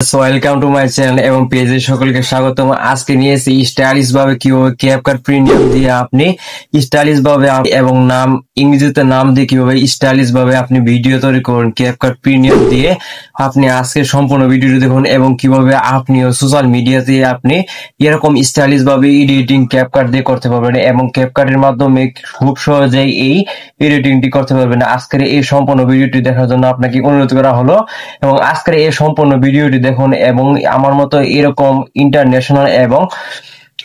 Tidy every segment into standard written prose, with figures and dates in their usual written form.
Welcome to my channel এবং পেজে সকলকে স্বাগতম। আজকে নিয়েছি স্টাইলিশ ভাবে কিভাবে ক্যাপকাট প্রিমিয়াম দিয়ে আপনি স্টাইলিশ ভাবে এবং নাম ইংরেজিতে নাম দিয়ে কিভাবে স্টাইলিশ ভাবে আপনি ভিডিও তৈরি করুন ক্যাপকাট প্রিমিয়াম দিয়ে। আপনি আজকে সম্পূর্ণ ভিডিওটি দেখুন এবং কিভাবে আপনিও সোশ্যাল মিডিয়াতে আপনি এরকম স্টাইলিশ ভাবে এডিটিং ক্যাপকাট দিয়ে করতে পারবেন এবং ক্যাপকাটের মাধ্যমে খুব সহজেই এই এডিটিংটি করতে পারবেন। আজকের এই সম্পূর্ণ ভিডিওটি দেখার জন্য আপনাকে অনুরোধ করা হলো এবং আজকের এই সম্পূর্ণ ভিডিওটি দেখুন এবং আমার মতো এরকম ইন্টারন্যাশনাল এবং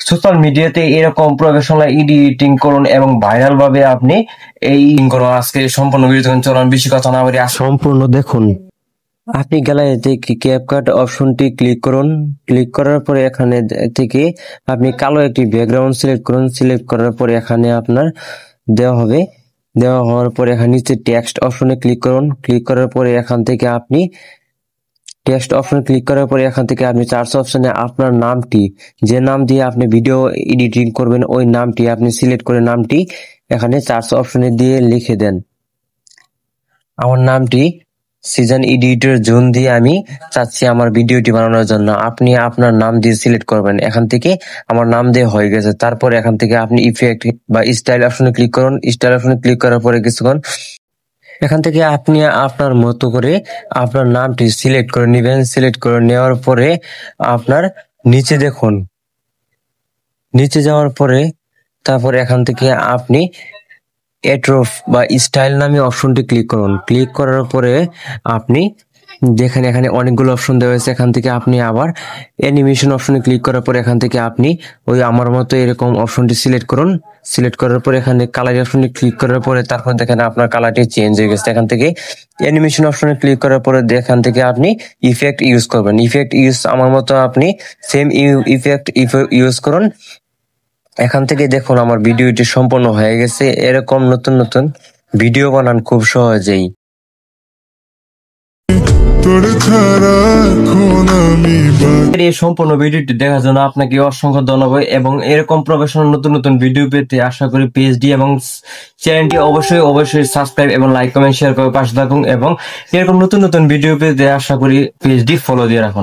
সোশ্যাল মিডিয়াতে এরকম প্রফেশনাল এডিটিং করুন এবং ভাইরাল ভাবে আপনি এই করুন। আজকে সম্পূর্ণ ভিডিও দেখুন, চলুন বেশি কথা না বলে সম্পূর্ণ দেখুন। আপনি গ্যালারিতে ক্যাপকাট অপশনটি ক্লিক করুন। ক্লিক করার পরে এখানে থেকে আপনি কালো একটি ব্যাকগ্রাউন্ড সিলেক্ট করুন। সিলেক্ট করার পরে এখানে আপনার দেওয়া হবে। দেওয়া হওয়ার পরে এখানে নিচে টেক্সট অপশনে ক্লিক করুন। ক্লিক করার পরে এখান থেকে আপনি টেক্সট অপশনে ক্লিক করার পরে এখান থেকে আপনি সার্চ অপশনে আপনার নামটি, যে নাম দিয়ে আপনি ভিডিও এডিটিং করবেন ওই নামটি আপনি সিলেক্ট করে নামটি এখানে সার্চ অপশনে দিয়ে লিখে দেন। আমার নামটি সিজন এডিটর জোন দিয়ে আমি চাচ্ছি আমার ভিডিওটি বানানোর জন্য। আপনি আপনার নাম দিয়ে সিলেক্ট করবেন। এখান থেকে আমার নাম দিয়ে হয়ে গেছে। তারপর এখান থেকে আপনি ইফেক্ট বা স্টাইল অপশনে ক্লিক করুন। স্টাইল অপশনে ক্লিক করার পরে কিছুক্ষণ এখান থেকে আপনি আপনার মতো করে আপনার নামটি সিলেক্ট করে নেবেন। সিলেক্ট করে নেওয়ার পরে আপনার নিচে দেখুন, নিচে যাওয়ার পরে তারপর এখান থেকে আপনি এট্রফ বা স্টাইল নামে অপশনটি ক্লিক করুন। ক্লিক করার পরে আপনি দেখেন এখানে অনেকগুলো অপশন দেওয়া হয়েছে। এখান থেকে আপনি আবার অ্যানিমেশন অপশনে ক্লিক করার পরে এখান থেকে আপনি ওই আমার মতো এরকম অপশনটি সিলেক্ট করুন। সিলেক্ট করার পরে এখানে কালার অপশনে ক্লিক করার পরে তারপর দেখেন আপনার কালারটি চেঞ্জ হয়ে গেছে। এখান থেকে অ্যানিমেশন অপশনে ক্লিক করার পরে এখান থেকে আপনি ইফেক্ট ইউজ করবেন। ইফেক্ট ইউজ আমার মতো আপনি সেম ইফেক্ট ইউজ করুন। এখান থেকে দেখুন আমার ভিডিওটি সম্পূর্ণ হয়ে গেছে। এরকম নতুন নতুন ভিডিও বানান খুব সহজেই। এই সম্পূর্ণ ভিডিওটি দেখার জন্য আপনাকে অসংখ্য ধন্যবাদ এবং এরকম প্রফেশনাল নতুন নতুন ভিডিও পেতে আশা করি পেজটি এবং চ্যানেলটি অবশ্যই সাবস্ক্রাইব এবং লাইক কমেন্ট শেয়ার করে পাশে থাকুন এবং এরকম নতুন নতুন ভিডিও পেতে আশা করি পেজটি ফলো দিয়ে রাখুন।